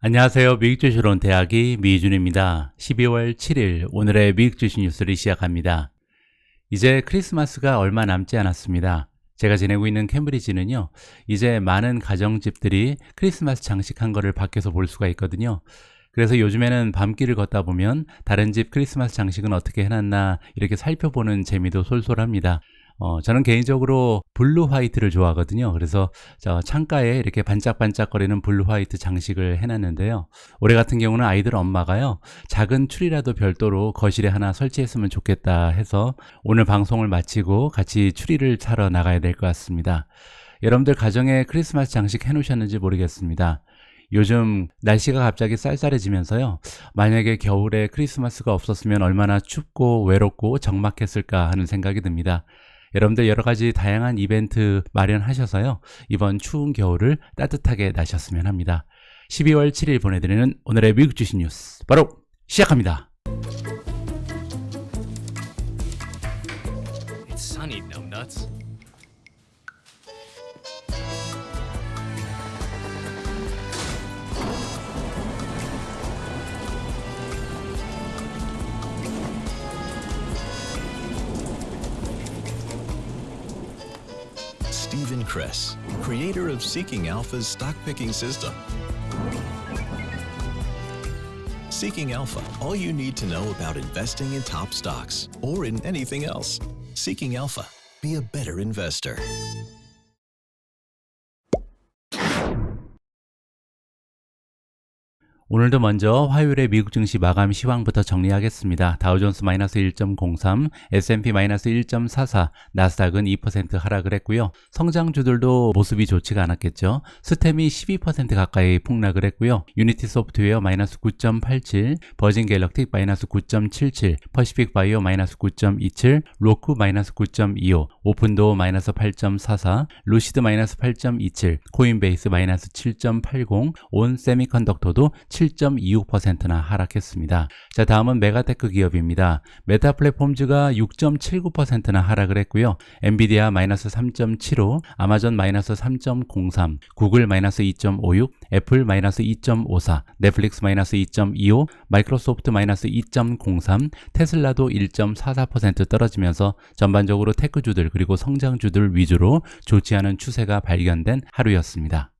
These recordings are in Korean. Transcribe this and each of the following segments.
안녕하세요. 미국 주식론 대학이 미준입니다. 12월 7일 오늘의 미국 주식 뉴스를 시작합니다. 이제 크리스마스가 얼마 남지 않았습니다. 제가 지내고 있는 캠브리지는요, 이제 많은 가정집들이 크리스마스 장식한 거를 밖에서 볼 수가 있거든요. 그래서 요즘에는 밤길을 걷다 보면 다른 집 크리스마스 장식은 어떻게 해놨나 이렇게 살펴보는 재미도 솔솔합니다. 저는 개인적으로 블루 화이트를 좋아하거든요. 그래서 저 창가에 이렇게 반짝반짝거리는 블루 화이트 장식을 해놨는데요. 올해 같은 경우는 아이들 엄마가요, 작은 추리라도 별도로 거실에 하나 설치했으면 좋겠다 해서 오늘 방송을 마치고 같이 추리를 사러 나가야 될 것 같습니다. 여러분들 가정에 크리스마스 장식 해놓으셨는지 모르겠습니다. 요즘 날씨가 갑자기 쌀쌀해지면서요, 만약에 겨울에 크리스마스가 없었으면 얼마나 춥고 외롭고 적막했을까 하는 생각이 듭니다. 여러분들 여러가지 다양한 이벤트 마련하셔서요, 이번 추운 겨울을 따뜻하게 나셨으면 합니다. 12월 7일 보내드리는 오늘의 미국 주식 뉴스 바로 시작합니다. It's sunny, numbnuts. Stephen Kress, creator of Seeking Alpha's stock picking system. Seeking Alpha, all you need to know about investing in top stocks or in anything else. Seeking Alpha, be a better investor. 오늘도 먼저 화요일의 미국 증시 마감 시황부터 정리하겠습니다. 다우존스 마이너스 1.03, S&P 마이너스 1.44, 나스닥은 2% 하락을 했고요. 성장주들도 모습이 좋지가 않았겠죠. 스템이 12% 가까이 폭락을 했고요. 유니티 소프트웨어 마이너스 9.87, 버진 갤럭틱 마이너스 9.77, 퍼시픽 바이오 마이너스 9.27, 로쿠 마이너스 9.25, 오픈도어 마이너스 8.44, 루시드 마이너스 8.27, 코인베이스 마이너스 7.80, 온 세미컨덕터도 7.26%나 하락했습니다. 자, 다음은 메가테크 기업입니다. 메타 플랫폼즈가 6.79%나 하락을 했고요. 엔비디아 마이너스 3.75, 아마존 마이너스 3.03, 구글 마이너스 2.56, 애플 마이너스 2.54, 넷플릭스 마이너스 2.25, 마이크로소프트 마이너스 2.03, 테슬라도 1.44% 떨어지면서 전반적으로 테크주들 그리고 성장주들 위주로 좋지 않은 추세가 발견된 하루였습니다.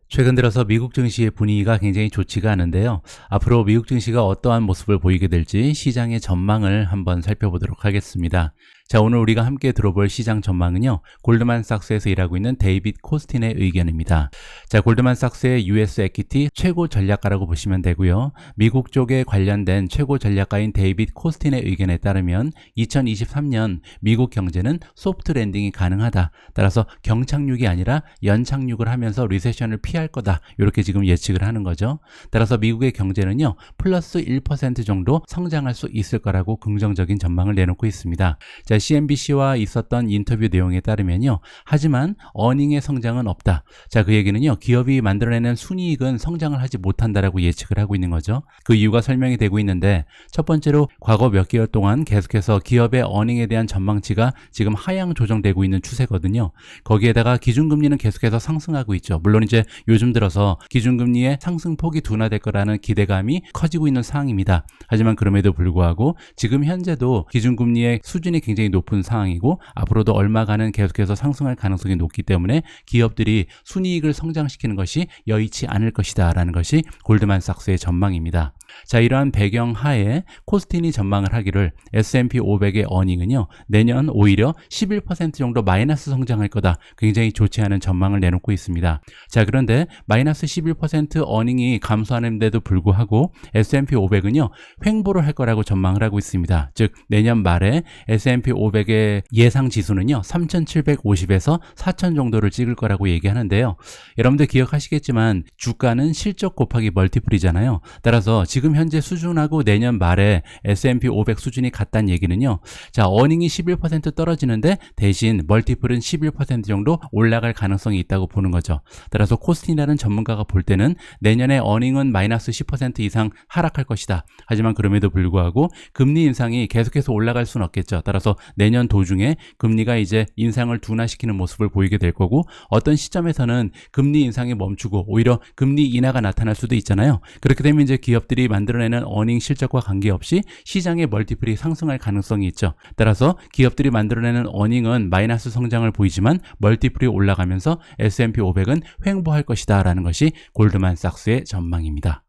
최근 들어서 미국 증시의 분위기가 굉장히 좋지가 않은데요. 앞으로 미국 증시가 어떠한 모습을 보이게 될지 시장의 전망을 한번 살펴보도록 하겠습니다. 자, 오늘 우리가 함께 들어볼 시장 전망은요, 골드만삭스에서 일하고 있는 데이빗 코스틴의 의견입니다. 자, 골드만삭스의 US 에퀴티 최고 전략가라고 보시면 되고요. 미국 쪽에 관련된 최고 전략가인 데이빗 코스틴의 의견에 따르면 2023년 미국 경제는 소프트 랜딩이 가능하다. 따라서 경착륙이 아니라 연착륙을 하면서 리세션을 피할 거다. 이렇게 지금 예측을 하는 거죠. 따라서 미국의 경제는요, 플러스 1% 정도 성장할 수 있을 거라고 긍정적인 전망을 내놓고 있습니다. 자, CNBC와 있었던 인터뷰 내용에 따르면요, 하지만 어닝의 성장은 없다. 자, 그 얘기는요, 기업이 만들어내는 순이익은 성장을 하지 못한다라고 예측을 하고 있는 거죠. 그 이유가 설명이 되고 있는데, 첫 번째로 과거 몇 개월 동안 계속해서 기업의 어닝에 대한 전망치가 지금 하향 조정되고 있는 추세거든요. 거기에다가 기준금리는 계속해서 상승하고 있죠. 물론 이제 요즘 들어서 기준금리의 상승폭이 둔화될 거라는 기대감이 커지고 있는 상황입니다. 하지만 그럼에도 불구하고 지금 현재도 기준금리의 수준이 굉장히 높은 상황이고, 앞으로도 얼마간은 계속해서 상승할 가능성이 높기 때문에 기업들이 순이익을 성장시키는 것이 여의치 않을 것이다 라는 것이 골드만삭스의 전망입니다. 자, 이러한 배경 하에 코스틴이 전망을 하기를 S&P 500의 어닝은요, 내년 오히려 11% 정도 마이너스 성장할 거다. 굉장히 좋지 않은 전망을 내놓고 있습니다. 자, 그런데 마이너스 11% 어닝이 감소하는데도 불구하고 S&P 500은요, 횡보를 할 거라고 전망을 하고 있습니다. 즉, 내년 말에 S&P 500의 예상 지수는요, 3,750에서 4,000 정도를 찍을 거라고 얘기하는데요. 여러분들 기억하시겠지만 주가는 실적 곱하기 멀티플이잖아요. 따라서 지금 지금 현재 수준하고 내년 말에 S&P 500 수준이 같다는 얘기는요. 자, 어닝이 11% 떨어지는데 대신 멀티플은 11% 정도 올라갈 가능성이 있다고 보는 거죠. 따라서 코스틴이라는 전문가가 볼 때는 내년에 어닝은 마이너스 10% 이상 하락할 것이다. 하지만 그럼에도 불구하고 금리 인상이 계속해서 올라갈 수는 없겠죠. 따라서 내년 도중에 금리가 이제 인상을 둔화시키는 모습을 보이게 될 거고, 어떤 시점에서는 금리 인상이 멈추고 오히려 금리 인하가 나타날 수도 있잖아요. 그렇게 되면 이제 기업들이 만들어내는 어닝 실적과 관계없이 시장의 멀티플이 상승할 가능성이 있죠. 따라서 기업들이 만들어내는 어닝은 마이너스 성장을 보이지만 멀티플이 올라가면서 S&P 500은 횡보할 것이다 라는 것이 골드만삭스의 전망입니다.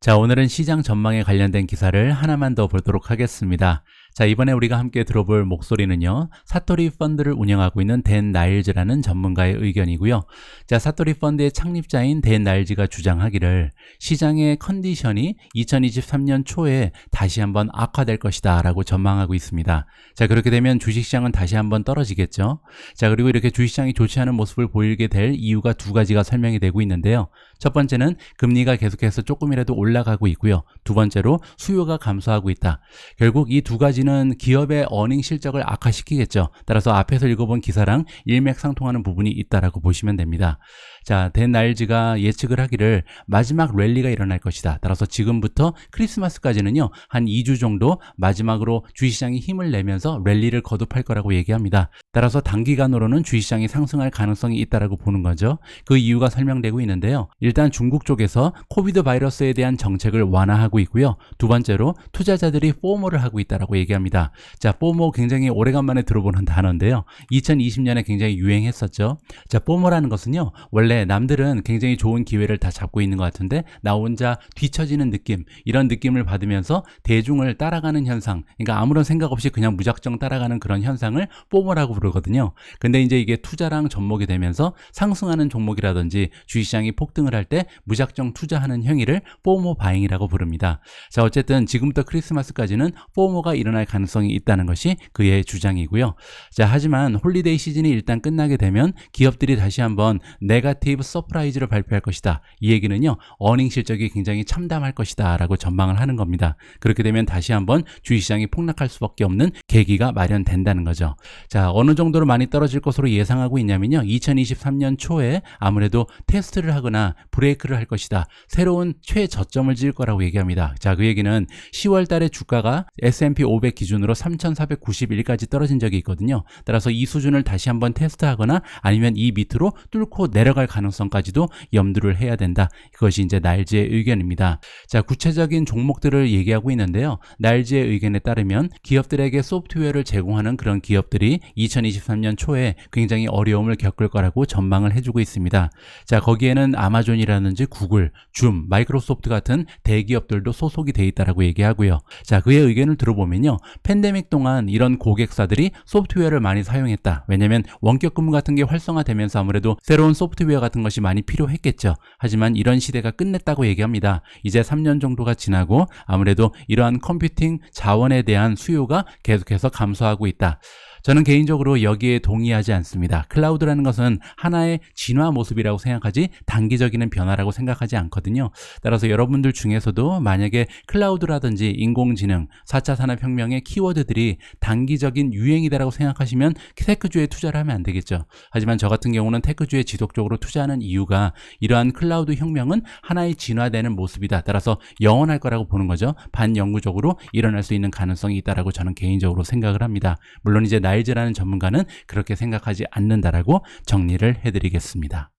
자, 오늘은 시장 전망에 관련된 기사를 하나만 더 보도록 하겠습니다. 자, 이번에 우리가 함께 들어볼 목소리는요, 사토리 펀드를 운영하고 있는 댄 나일즈라는 전문가의 의견이고요. 자, 사토리 펀드의 창립자인 댄 나일즈가 주장하기를 시장의 컨디션이 2023년 초에 다시 한번 악화될 것이다 라고 전망하고 있습니다. 자, 그렇게 되면 주식시장은 다시 한번 떨어지겠죠. 자, 그리고 이렇게 주식시장이 좋지 않은 모습을 보이게 될 이유가 두 가지가 설명이 되고 있는데요. 첫 번째는 금리가 계속해서 조금이라도 올라가고 있고요. 두 번째로 수요가 감소하고 있다. 결국 이 두 가지는 기업의 어닝 실적을 악화시키겠죠. 따라서 앞에서 읽어본 기사랑 일맥상통하는 부분이 있다라고 보시면 됩니다. 자, 댄 나일즈가 예측을 하기를 마지막 랠리가 일어날 것이다. 따라서 지금부터 크리스마스까지는요, 한 2주 정도 마지막으로 주식시장이 힘을 내면서 랠리를 거듭할 거라고 얘기합니다. 따라서 단기간으로는 주식시장이 상승할 가능성이 있다라고 보는 거죠. 그 이유가 설명되고 있는데요. 일단 중국 쪽에서 코비드 바이러스에 대한 정책을 완화하고 있고요. 두 번째로 투자자들이 포모를 하고 있다라고 얘기합니다. 자, 포모 굉장히 오래간만에 들어보는 단어인데요. 2020년에 굉장히 유행했었죠. 자, 포모라는 것은요, 원래 남들은 굉장히 좋은 기회를 다 잡고 있는 것 같은데 나 혼자 뒤처지는 느낌, 이런 느낌을 받으면서 대중을 따라가는 현상, 그러니까 아무런 생각 없이 그냥 무작정 따라가는 그런 현상을 포모라고 부르거든요. 근데 이제 이게 투자랑 접목이 되면서 상승하는 종목이라든지 주식시장이 폭등을 할 때 무작정 투자하는 행위를 포모 바잉이라고 부릅니다. 자, 어쨌든 지금부터 크리스마스까지는 포모가 일어날 가능성이 있다는 것이 그의 주장이고요. 자, 하지만 홀리데이 시즌이 일단 끝나게 되면 기업들이 다시 한번 네거티브 서프라이즈를 발표할 것이다. 이 얘기는요, 어닝 실적이 굉장히 참담할 것이다 라고 전망을 하는 겁니다. 그렇게 되면 다시 한번 주식시장이 폭락할 수밖에 없는 계기가 마련된다는 거죠. 자, 어느 정도로 많이 떨어질 것으로 예상하고 있냐면요, 2023년 초에 아무래도 테스트를 하거나 브레이크를 할 것이다. 새로운 최저점을 지을 거라고 얘기합니다. 자, 그 얘기는 10월 달에 주가가 S&P 500 기준으로 3,491까지 떨어진 적이 있거든요. 따라서 이 수준을 다시 한번 테스트하거나 아니면 이 밑으로 뚫고 내려갈 가능성까지도 염두를 해야 된다. 그것이 이제 나일즈의 의견입니다. 자, 구체적인 종목들을 얘기하고 있는데요. 나일즈의 의견에 따르면 기업들에게 소프트웨어를 제공하는 그런 기업들이 2023년 초에 굉장히 어려움을 겪을 거라고 전망을 해주고 있습니다. 자, 거기에는 아마존이라든지 구글, 줌, 마이크로소프트 같은 대기업들도 소속이 돼 있다라고 얘기하고요. 자, 그의 의견을 들어보면요, 팬데믹 동안 이런 고객사들이 소프트웨어를 많이 사용했다. 왜냐면 원격 근무 같은 게 활성화되면서 아무래도 새로운 소프트웨어 같은 것이 많이 필요했겠죠. 하지만 이런 시대가 끝냈다고 얘기합니다. 이제 3년 정도가 지나고 아무래도 이러한 컴퓨팅 자원에 대한 수요가 계속해서 감소하고 있다. 저는 개인적으로 여기에 동의하지 않습니다. 클라우드라는 것은 하나의 진화 모습이라고 생각하지 단기적인 변화라고 생각하지 않거든요. 따라서 여러분들 중에서도 만약에 클라우드라든지 인공지능, 4차 산업혁명의 키워드들이 단기적인 유행이다라고 생각하시면 테크주에 투자를 하면 안 되겠죠. 하지만 저 같은 경우는 테크주에 지속적으로 투자하는 이유가 이러한 클라우드 혁명은 하나의 진화되는 모습이다. 따라서 영원할 거라고 보는 거죠. 반영구적으로 일어날 수 있는 가능성이 있다라고 저는 개인적으로 생각을 합니다. 물론 이제 나일즈라는 전문가는 그렇게 생각하지 않는다라고 정리를 해드리겠습니다.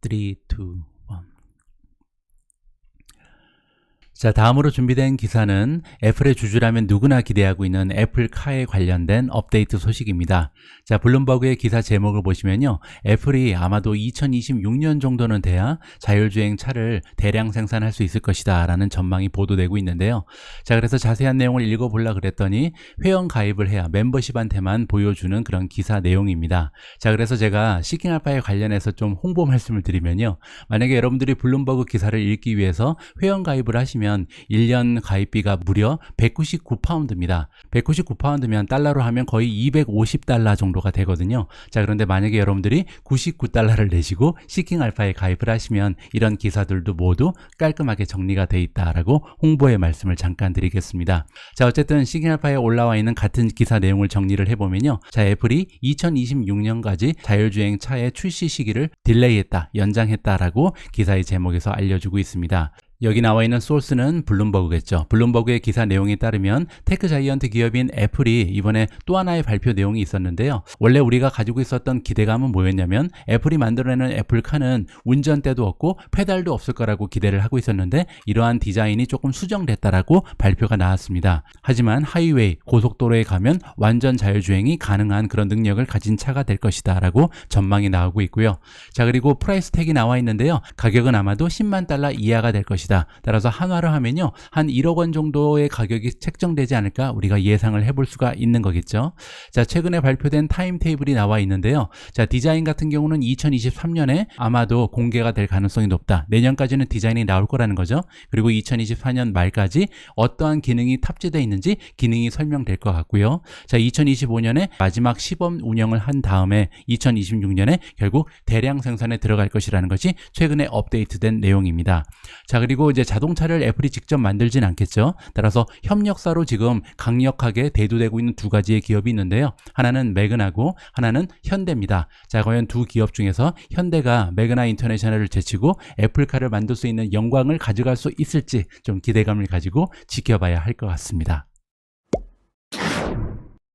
3, 2, 1. 자, 다음으로 준비된 기사는 애플의 주주라면 누구나 기대하고 있는 애플카에 관련된 업데이트 소식입니다. 자, 블룸버그의 기사 제목을 보시면요, 애플이 아마도 2026년 정도는 돼야 자율주행 차를 대량 생산할 수 있을 것이다 라는 전망이 보도되고 있는데요. 자, 그래서 자세한 내용을 읽어보려고 그랬더니 회원 가입을 해야 멤버십한테만 보여주는 그런 기사 내용입니다. 자, 그래서 제가 시킹알파에 관련해서 좀 홍보 말씀을 드리면요, 만약에 여러분들이 블룸버그 기사를 읽기 위해서 회원 가입을 하시면 하면 1년 가입비가 무려 199파운드입니다. 199파운드면 달러로 하면 거의 250달러 정도가 되거든요. 자, 그런데 만약에 여러분들이 99달러를 내시고 시킹 알파에 가입을 하시면 이런 기사들도 모두 깔끔하게 정리가 돼 있다라고 홍보의 말씀을 잠깐 드리겠습니다. 자, 어쨌든 시킹 알파에 올라와 있는 같은 기사 내용을 정리를 해보면요. 자, 애플이 2026년까지 자율주행 차의 출시 시기를 딜레이했다, 연장했다라고 기사의 제목에서 알려주고 있습니다. 여기 나와 있는 소스는 블룸버그겠죠. 블룸버그의 기사 내용에 따르면 테크 자이언트 기업인 애플이 이번에 또 하나의 발표 내용이 있었는데요. 원래 우리가 가지고 있었던 기대감은 뭐였냐면 애플이 만들어내는 애플카는 운전대도 없고 페달도 없을 거라고 기대를 하고 있었는데 이러한 디자인이 조금 수정됐다라고 발표가 나왔습니다. 하지만 하이웨이, 고속도로에 가면 완전 자율주행이 가능한 그런 능력을 가진 차가 될 것이다 라고 전망이 나오고 있고요. 자, 그리고 프라이스 택이 나와 있는데요. 가격은 아마도 10만 달러 이하가 될 것이다. 따라서 한화로 하면요, 한 1억 원 정도의 가격이 책정되지 않을까 우리가 예상을 해볼 수가 있는 거겠죠. 자, 최근에 발표된 타임 테이블이 나와 있는데요. 자, 디자인 같은 경우는 2023년에 아마도 공개가 될 가능성이 높다. 내년까지는 디자인이 나올 거라는 거죠. 그리고 2024년 말까지 어떠한 기능이 탑재되어 있는지 기능이 설명될 것 같고요. 자, 2025년에 마지막 시범 운영을 한 다음에 2026년에 결국 대량 생산에 들어갈 것이라는 것이 최근에 업데이트된 내용입니다. 자, 그리고 이제 자동차를 애플이 직접 만들진 않겠죠. 따라서 협력사로 지금 강력하게 대두되고 있는 두 가지의 기업이 있는데요. 하나는 매그나고 하나는 현대입니다. 자, 과연 두 기업 중에서 현대가 매그나 인터내셔널을 제치고 애플카를 만들 수 있는 영광을 가져갈 수 있을지 좀 기대감을 가지고 지켜봐야 할 것 같습니다.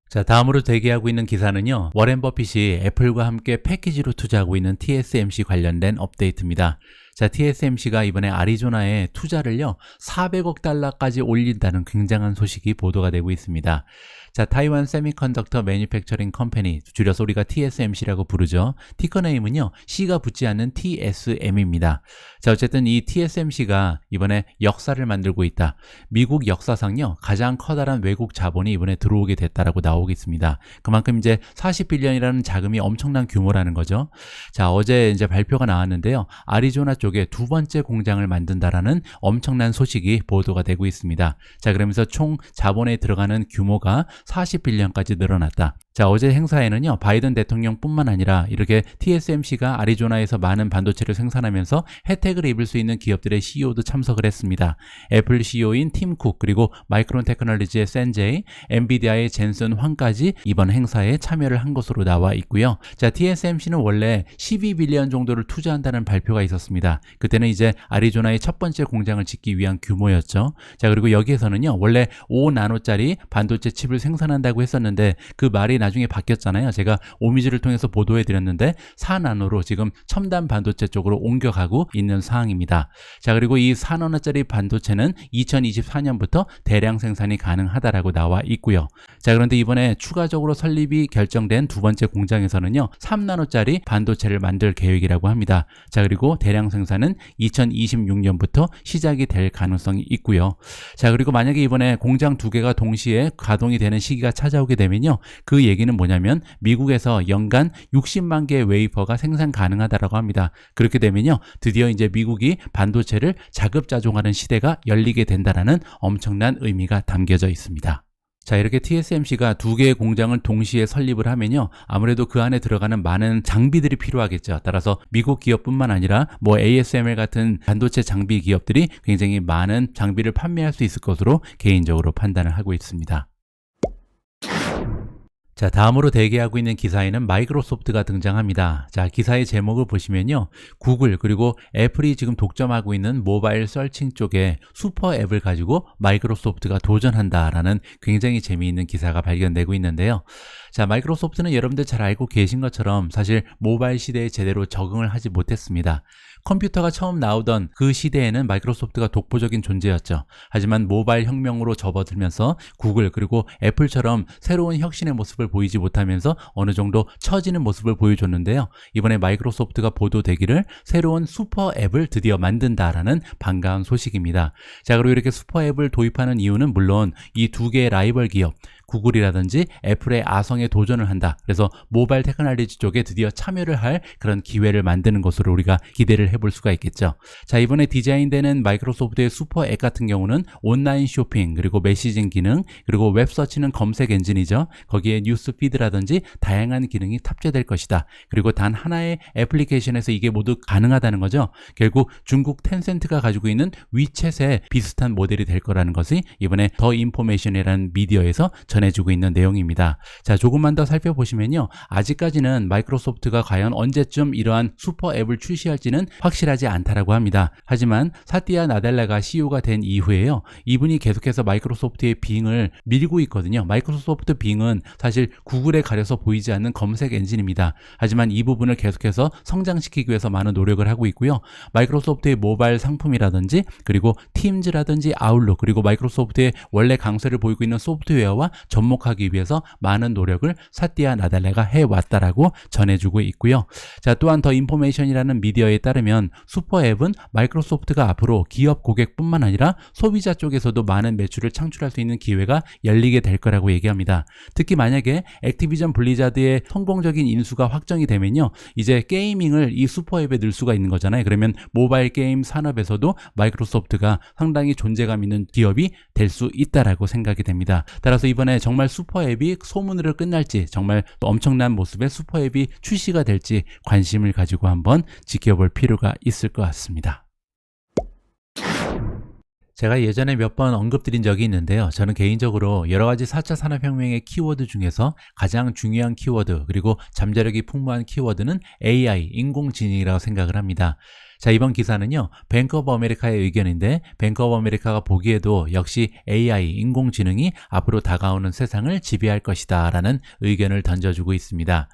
자, 다음으로 대기하고 있는 기사는요, 워렌 버핏이 애플과 함께 패키지로 투자하고 있는 TSMC 관련된 업데이트입니다. 자, TSMC가 이번에 아리조나에 투자를요 400억 달러까지 올린다는 굉장한 소식이 보도가 되고 있습니다. 자, 타이완 세미컨덕터 매니팩처링 컴퍼니, 줄여서 우리가 TSMC라고 부르죠. 티커 네임은요 C가 붙지 않는 TSM입니다. 자, 어쨌든 이 TSMC가 이번에 역사를 만들고 있다. 미국 역사상요 가장 커다란 외국 자본이 이번에 들어오게 됐다라고 나오고 있습니다. 그만큼 이제 40빌리언이라는 자금이 엄청난 규모라는 거죠. 자, 어제 이제 발표가 나왔는데요. 아리조나 쪽에 두 번째 공장을 만든다라는 엄청난 소식이 보도가 되고 있습니다. 자, 그러면서 총 자본에 들어가는 규모가 40빌리언까지 늘어났다. 자, 어제 행사에는요 바이든 대통령뿐만 아니라 이렇게 TSMC가 아리조나에서 많은 반도체를 생산하면서 혜택을 입을 수 있는 기업들의 CEO도 참석을 했습니다. 애플 CEO인 팀 쿡, 그리고 마이크론 테크놀로지의 센제이, 엔비디아의 젠슨 황까지 이번 행사에 참여를 한 것으로 나와 있고요. 자, TSMC는 원래 12빌리언 정도를 투자한다는 발표가 있었습니다. 그때는 이제 아리조나의 첫 번째 공장을 짓기 위한 규모였죠. 자, 그리고 여기에서는요 원래 5나노짜리 반도체 칩을 생산한다고 했었는데 그 말이 나중에 바뀌었잖아요. 제가 오미즈를 통해서 보도해 드렸는데 4나노로 지금 첨단 반도체 쪽으로 옮겨가고 있는 상황입니다. 자, 그리고 이 4나노짜리 반도체는 2024년부터 대량 생산이 가능하다라고 나와 있고요. 자, 그런데 이번에 추가적으로 설립이 결정된 두 번째 공장에서는요 3나노짜리 반도체를 만들 계획이라고 합니다. 자, 그리고 대량 생산은 2026년부터 시작이 될 가능성이 있고요. 자, 그리고 만약에 이번에 공장 두 개가 동시에 가동이 되는 시기가 찾아오게 되면요 그 얘기는 뭐냐면 미국에서 연간 60만 개의 웨이퍼가 생산 가능하다라고 합니다. 그렇게 되면요 드디어 이제 미국이 반도체를 자급자족하는 시대가 열리게 된다라는 엄청난 의미가 담겨져 있습니다. 자, 이렇게 TSMC가 두 개의 공장을 동시에 설립을 하면요 아무래도 그 안에 들어가는 많은 장비들이 필요하겠죠. 따라서 미국 기업뿐만 아니라 뭐 ASML 같은 반도체 장비 기업들이 굉장히 많은 장비를 판매할 수 있을 것으로 개인적으로 판단을 하고 있습니다. 자, 다음으로 대기하고 있는 기사에는 마이크로소프트가 등장합니다. 자, 기사의 제목을 보시면요 구글 그리고 애플이 지금 독점하고 있는 모바일 서칭 쪽에 슈퍼 앱을 가지고 마이크로소프트가 도전한다라는 굉장히 재미있는 기사가 발견되고 있는데요. 자, 마이크로소프트는 여러분들 잘 알고 계신 것처럼 사실 모바일 시대에 제대로 적응을 하지 못했습니다. 컴퓨터가 처음 나오던 그 시대에는 마이크로소프트가 독보적인 존재였죠. 하지만 모바일 혁명으로 접어들면서 구글 그리고 애플처럼 새로운 혁신의 모습을 보이지 못하면서 어느 정도 처지는 모습을 보여줬는데요. 이번에 마이크로소프트가 보도되기를 새로운 슈퍼 앱을 드디어 만든다라는 반가운 소식입니다. 자, 그리고 이렇게 슈퍼 앱을 도입하는 이유는 물론 이 두 개의 라이벌 기업 구글이라든지 애플의 아성에 도전을 한다. 그래서 모바일 테크놀로지 쪽에 드디어 참여를 할 그런 기회를 만드는 것으로 우리가 기대를 해볼 수가 있겠죠. 자, 이번에 디자인되는 마이크로소프트의 슈퍼 앱 같은 경우는 온라인 쇼핑, 그리고 메시징 기능, 그리고 웹서치는 검색 엔진이죠. 거기에 뉴스 피드라든지 다양한 기능이 탑재될 것이다. 그리고 단 하나의 애플리케이션에서 이게 모두 가능하다는 거죠. 결국 중국 텐센트가 가지고 있는 위챗의 비슷한 모델이 될 거라는 것이 이번에 더 인포메이션이라는 미디어에서 전해주고 있는 내용입니다. 자, 조금만 더 살펴보시면요. 아직까지는 마이크로소프트가 과연 언제쯤 이러한 슈퍼 앱을 출시할지는 확실하지 않다라고 합니다. 하지만 사티아 나델라가 CEO가 된 이후에요. 이분이 계속해서 마이크로소프트의 빙을 밀고 있거든요. 마이크로소프트 빙은 사실 구글에 가려서 보이지 않는 검색 엔진입니다. 하지만 이 부분을 계속해서 성장시키기 위해서 많은 노력을 하고 있고요. 마이크로소프트의 모바일 상품이라든지 그리고 팀즈라든지 아웃룩 그리고 마이크로소프트의 원래 강세를 보이고 있는 소프트웨어와 접목하기 위해서 많은 노력을 사티아 나델라가 해왔다라고 전해주고 있고요. 자, 또한 더 인포메이션이라는 미디어에 따르면 슈퍼 앱은 마이크로소프트가 앞으로 기업 고객뿐만 아니라 소비자 쪽에서도 많은 매출을 창출할 수 있는 기회가 열리게 될 거라고 얘기합니다. 특히 만약에 액티비전 블리자드의 성공적인 인수가 확정이 되면요. 이제 게이밍을 이 슈퍼 앱에 넣을 수가 있는 거잖아요. 그러면 모바일 게임 산업에서도 마이크로소프트가 상당히 존재감 있는 기업이 될 수 있다라고 생각이 됩니다. 따라서 이번에 정말 슈퍼 앱이 소문으로 끝날지 정말 또 엄청난 모습의 슈퍼 앱이 출시가 될지 관심을 가지고 한번 지켜볼 필요가 있을 것 같습니다. 제가 예전에 몇 번 언급드린 적이 있는데요. 저는 개인적으로 여러 가지 4차 산업혁명의 키워드 중에서 가장 중요한 키워드 그리고 잠재력이 풍부한 키워드는 AI, 인공지능이라고 생각을 합니다. 자, 이번 기사는요, 뱅크 오브 아메리카의 의견인데 뱅크 오브 아메리카가 보기에도 역시 AI, 인공지능이 앞으로 다가오는 세상을 지배할 것이다 라는 의견을 던져주고 있습니다.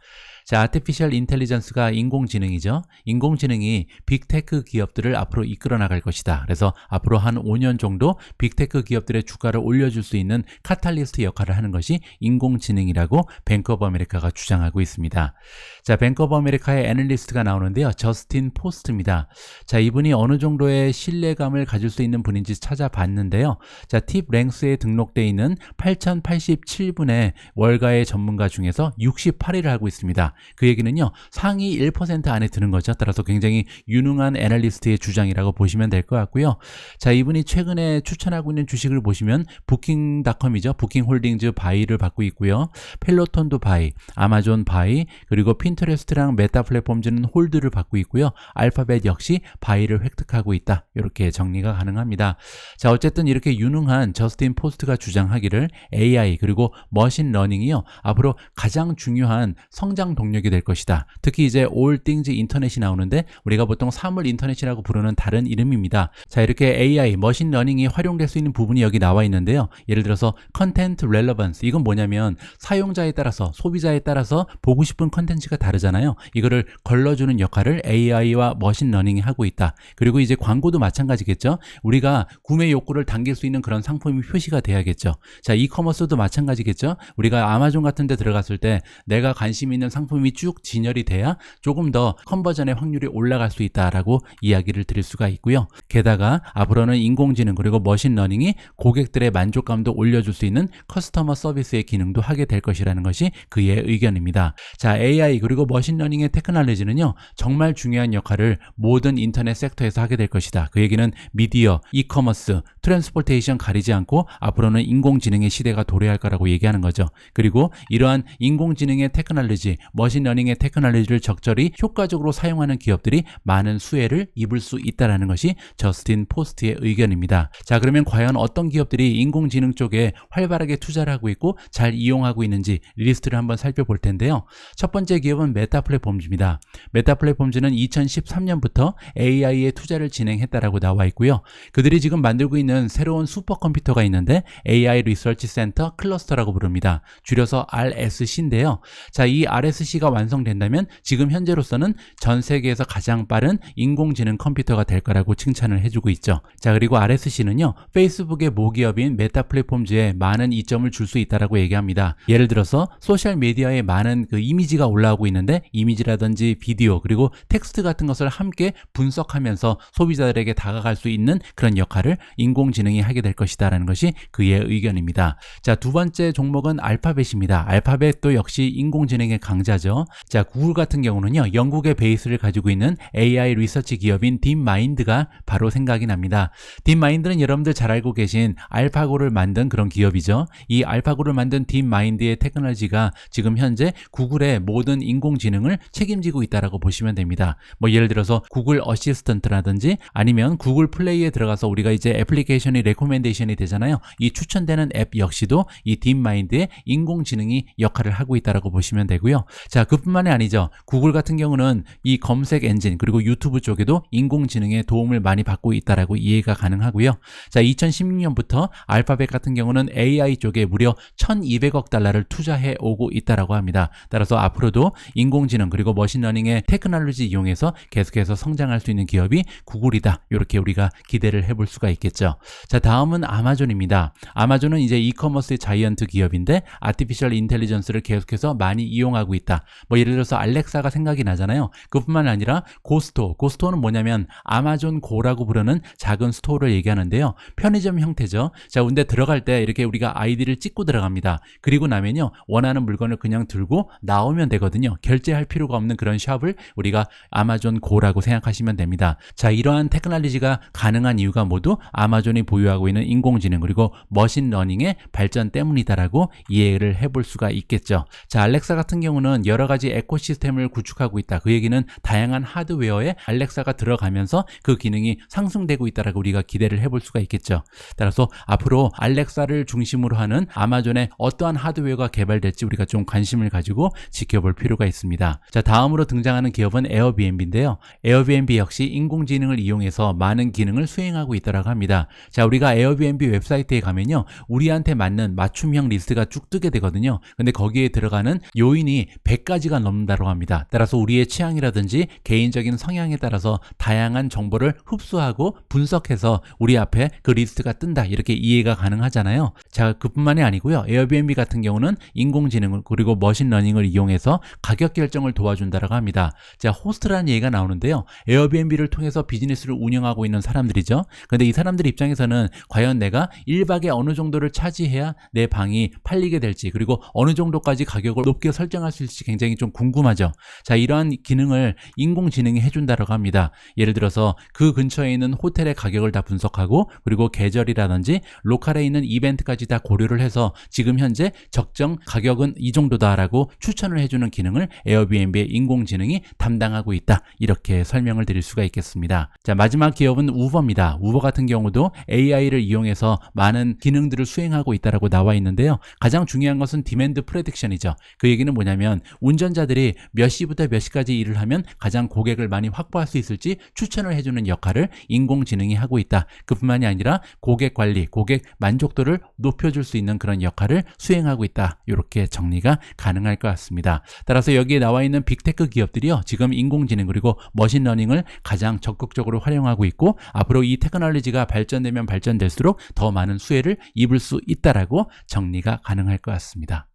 자, 아티피셜 인텔리전스가 인공지능이죠. 인공지능이 빅테크 기업들을 앞으로 이끌어 나갈 것이다. 그래서 앞으로 한 5년 정도 빅테크 기업들의 주가를 올려줄 수 있는 카탈리스트 역할을 하는 것이 인공지능이라고 뱅크 오브 아메리카가 주장하고 있습니다. 자, 뱅크 오브 아메리카의 애널리스트가 나오는데요. 저스틴 포스트입니다. 자, 이분이 어느 정도의 신뢰감을 가질 수 있는 분인지 찾아봤는데요. 자, 팁랭스에 등록되어 있는 8087분의 월가의 전문가 중에서 68위를 하고 있습니다. 그 얘기는요, 상위 1% 안에 드는 거죠. 따라서 굉장히 유능한 애널리스트의 주장이라고 보시면 될 것 같고요. 자, 이분이 최근에 추천하고 있는 주식을 보시면 부킹닷컴이죠. 부킹홀딩즈 바이를 받고 있고요. 펠로톤도 바이, 아마존 바이, 그리고 핀터레스트랑 메타 플랫폼즈는 홀드를 받고 있고요. 알파벳 역시 바이를 획득하고 있다. 이렇게 정리가 가능합니다. 자, 어쨌든 이렇게 유능한 저스틴 포스트가 주장하기를 AI 그리고 머신러닝이요, 앞으로 가장 중요한 성장 동력이 될 것이다. 특히 이제 All Things 인터넷이 나오는데 우리가 보통 사물 인터넷이라고 부르는 다른 이름입니다. 자, 이렇게 AI, 머신러닝이 활용될 수 있는 부분이 여기 나와 있는데요. 예를 들어서 컨텐트 렐러번스, 이건 뭐냐면 사용자에 따라서, 소비자에 따라서 보고 싶은 컨텐츠가 다르잖아요. 이거를 걸러주는 역할을 AI와 머신러닝이 하고 있다. 그리고 이제 광고도 마찬가지겠죠. 우리가 구매 욕구를 당길 수 있는 그런 상품이 표시가 돼야겠죠. 자, 이커머스도 마찬가지겠죠. 우리가 아마존 같은 데 들어갔을 때 내가 관심 있는 상품이 쭉 진열이 돼야 조금 더 컨버전의 확률이 올라갈 수 있다라고 이야기를 드릴 수가 있고요. 게다가 앞으로는 인공지능 그리고 머신러닝이 고객들의 만족감도 올려줄 수 있는 커스터머 서비스의 기능도 하게 될 것이라는 것이 그의 의견입니다. 자, AI 그리고 머신러닝의 테크놀로지는요, 정말 중요한 역할을 모든 인터넷 섹터에서 하게 될 것이다. 그 얘기는 미디어, 이커머스, 트랜스포테이션 가리지 않고 앞으로는 인공지능의 시대가 도래할 거라고 얘기하는 거죠. 그리고 이러한 인공지능의 테크놀로지, 머신러닝의 테크놀로지를 적절히 효과적으로 사용하는 기업들이 많은 수혜를 입을 수 있다는 것이 저스틴 포스트의 의견입니다. 자, 그러면 과연 어떤 기업들이 인공지능 쪽에 활발하게 투자를 하고 있고 잘 이용하고 있는지 리스트를 한번 살펴볼 텐데요. 첫 번째 기업은 메타 플랫폼즈입니다. 메타 플랫폼즈는 2013년부터 AI에 투자를 진행했다라고 나와 있고요. 그들이 지금 만들고 있는 새로운 슈퍼컴퓨터가 있는데 AI 리서치 센터 클러스터라고 부릅니다. 줄여서 RSC인데요. 자, 이 RSC RSC가 완성된다면 지금 현재로서는 전 세계에서 가장 빠른 인공지능 컴퓨터가 될 거라고 칭찬을 해주고 있죠. 자, 그리고 RSC는요, 페이스북의 모기업인 메타 플랫폼즈에 많은 이점을 줄 수 있다라고 얘기합니다. 예를 들어서 소셜 미디어에 많은 그 이미지가 올라오고 있는데 이미지라든지 비디오 그리고 텍스트 같은 것을 함께 분석하면서 소비자들에게 다가갈 수 있는 그런 역할을 인공지능이 하게 될 것이다라는 것이 그의 의견입니다. 자, 두 번째 종목은 알파벳입니다. 알파벳도 역시 인공지능의 강자죠. 자, 구글 같은 경우는요, 영국의 베이스를 가지고 있는 AI 리서치 기업인 딥마인드가 바로 생각이 납니다. 딥마인드는 여러분들 잘 알고 계신 알파고를 만든 그런 기업이죠. 이 알파고를 만든 딥마인드의 테크놀로지가 지금 현재 구글의 모든 인공지능을 책임지고 있다라고 보시면 됩니다. 뭐 예를 들어서 구글 어시스턴트라든지 아니면 구글 플레이에 들어가서 우리가 이제 애플리케이션이 레코멘데이션이 되잖아요. 이 추천되는 앱 역시도 이 딥마인드의 인공지능이 역할을 하고 있다라고 보시면 되고요. 자, 그뿐만이 아니죠. 구글 같은 경우는 이 검색 엔진 그리고 유튜브 쪽에도 인공지능의 도움을 많이 받고 있다라고 이해가 가능하고요. 자, 2016년부터 알파벳 같은 경우는 AI 쪽에 무려 1200억 달러를 투자해 오고 있다라고 합니다. 따라서 앞으로도 인공지능 그리고 머신러닝의 테크놀로지 이용해서 계속해서 성장할 수 있는 기업이 구글이다. 이렇게 우리가 기대를 해볼 수가 있겠죠. 자, 다음은 아마존입니다. 아마존은 이제 이커머스의 자이언트 기업인데 아티피셜 인텔리전스를 계속해서 많이 이용하고 있다. 뭐 예를 들어서 알렉사가 생각이 나잖아요. 그뿐만 아니라 고스토어는 뭐냐면 아마존 고라고 부르는 작은 스토어를 얘기하는데요. 편의점 형태죠. 자, 근데 들어갈 때 이렇게 우리가 아이디를 찍고 들어갑니다. 그리고 나면요, 원하는 물건을 그냥 들고 나오면 되거든요. 결제할 필요가 없는 그런 샵을 우리가 아마존 고라고 생각하시면 됩니다. 자, 이러한 테크놀로지가 가능한 이유가 모두 아마존이 보유하고 있는 인공지능 그리고 머신러닝의 발전 때문이다라고 이해를 해볼 수가 있겠죠. 자, 알렉사 같은 경우는 여러 가지 에코시스템을 구축하고 있다. 그 얘기는 다양한 하드웨어에 알렉사가 들어가면서 그 기능이 상승되고 있다라고 우리가 기대를 해볼 수가 있겠죠. 따라서 앞으로 알렉사를 중심으로 하는 아마존의 어떠한 하드웨어가 개발될지 우리가 좀 관심을 가지고 지켜볼 필요가 있습니다. 자, 다음으로 등장하는 기업은 에어비앤비인데요. 에어비앤비 역시 인공지능을 이용해서 많은 기능을 수행하고 있다고 합니다. 자, 우리가 에어비앤비 웹사이트에 가면요, 우리한테 맞는 맞춤형 리스트가 쭉 뜨게 되거든요. 근데 거기에 들어가는 요인이 100가지가 넘는다고 합니다. 따라서 우리의 취향이라든지 개인적인 성향에 따라서 다양한 정보를 흡수하고 분석해서 우리 앞에 그 리스트가 뜬다. 이렇게 이해가 가능하잖아요. 자, 그뿐만이 아니고요. 에어비앤비 같은 경우는 인공지능을 그리고 머신러닝을 이용해서 가격 결정을 도와준다고 합니다. 자, 호스트라는 얘기가 나오는데요. 에어비앤비를 통해서 비즈니스를 운영하고 있는 사람들이죠. 근데 이 사람들 입장에서는 과연 내가 1박에 어느 정도를 차지해야 내 방이 팔리게 될지 그리고 어느 정도까지 가격을 높게 설정할 수 있을지 굉장히 좀 궁금하죠. 자, 이러한 기능을 인공지능이 해준다고 합니다. 예를 들어서 그 근처에 있는 호텔의 가격을 다 분석하고 그리고 계절이라든지 로컬에 있는 이벤트까지 다 고려를 해서 지금 현재 적정 가격은 이 정도다라고 추천을 해주는 기능을 에어비앤비의 인공지능이 담당하고 있다. 이렇게 설명을 드릴 수가 있겠습니다. 자, 마지막 기업은 우버입니다. 우버 같은 경우도 AI를 이용해서 많은 기능들을 수행하고 있다라고 나와 있는데요. 가장 중요한 것은 디맨드 프레딕션이죠. 그 얘기는 뭐냐면 운전자들이 몇 시부터 몇 시까지 일을 하면 가장 고객을 많이 확보할 수 있을지 추천을 해주는 역할을 인공지능이 하고 있다. 그뿐만이 아니라 고객 관리, 고객 만족도를 높여줄 수 있는 그런 역할을 수행하고 있다. 이렇게 정리가 가능할 것 같습니다. 따라서 여기에 나와 있는 빅테크 기업들이요, 지금 인공지능 그리고 머신러닝을 가장 적극적으로 활용하고 있고 앞으로 이 테크놀로지가 발전되면 발전될수록 더 많은 수혜를 입을 수 있다라고 정리가 가능할 것 같습니다.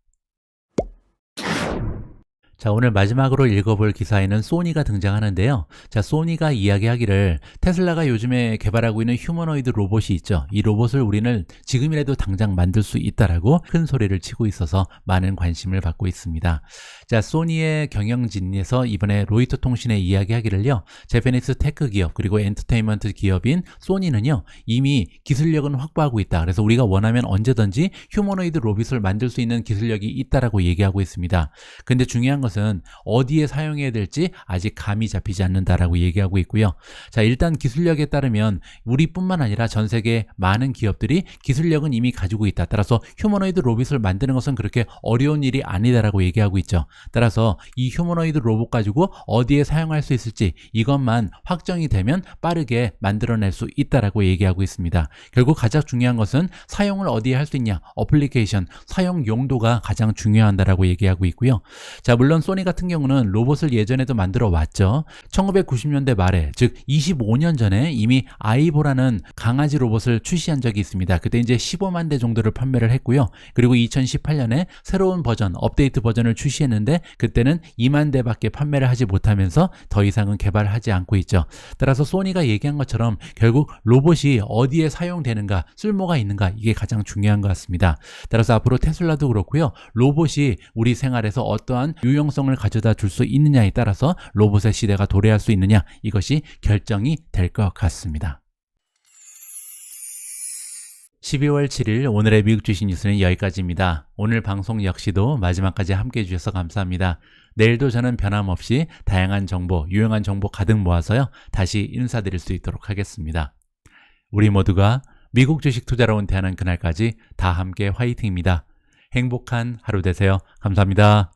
자, 오늘 마지막으로 읽어볼 기사에는 소니가 등장하는데요. 자, 소니가 이야기하기를 테슬라가 요즘에 개발하고 있는 휴머노이드 로봇이 있죠. 이 로봇을 우리는 지금이라도 당장 만들 수 있다라고 큰 소리를 치고 있어서 많은 관심을 받고 있습니다. 자, 소니의 경영진에서 이번에 로이터 통신에 이야기하기를요. 재패니스 테크 기업 그리고 엔터테인먼트 기업인 소니는요, 이미 기술력은 확보하고 있다. 그래서 우리가 원하면 언제든지 휴머노이드 로봇을 만들 수 있는 기술력이 있다라고 얘기하고 있습니다. 근데 중요한 것은 어디에 사용해야 될지 아직 감이 잡히지 않는다라고 얘기하고 있고요. 자, 일단 기술력에 따르면 우리뿐만 아니라 전 세계 많은 기업들이 기술력은 이미 가지고 있다. 따라서 휴머노이드 로봇을 만드는 것은 그렇게 어려운 일이 아니다라고 얘기하고 있죠. 따라서 이 휴머노이드 로봇 가지고 어디에 사용할 수 있을지 이것만 확정이 되면 빠르게 만들어낼 수 있다라고 얘기하고 있습니다. 결국 가장 중요한 것은 사용을 어디에 할 수 있냐, 어플리케이션, 사용 용도가 가장 중요하다라고 얘기하고 있고요. 자, 물론 소니 같은 경우는 로봇을 예전에도 만들어 왔죠. 1990년대 말에, 즉 25년 전에 이미 아이보라는 강아지 로봇을 출시한 적이 있습니다. 그때 이제 15만 대 정도를 판매를 했고요. 그리고 2018년에 새로운 버전, 업데이트 버전을 출시했는데 그때는 2만 대밖에 판매를 하지 못하면서 더 이상은 개발하지 않고 있죠. 따라서 소니가 얘기한 것처럼 결국 로봇이 어디에 사용되는가, 쓸모가 있는가, 이게 가장 중요한 것 같습니다. 따라서 앞으로 테슬라도 그렇고요. 로봇이 우리 생활에서 어떠한 유용성을 가져다 줄 수 있느냐에 따라서 로봇의 시대가 도래할 수 있느냐, 이것이 결정이 될 것 같습니다. 12월 7일 오늘의 미국 주식 뉴스는 여기까지입니다. 오늘 방송 역시도 마지막까지 함께 해주셔서 감사합니다. 내일도 저는 변함없이 다양한 정보, 유용한 정보 가득 모아서요, 다시 인사드릴 수 있도록 하겠습니다. 우리 모두가 미국 주식 투자로 은퇴하는 그날까지 다 함께 화이팅입니다. 행복한 하루 되세요. 감사합니다.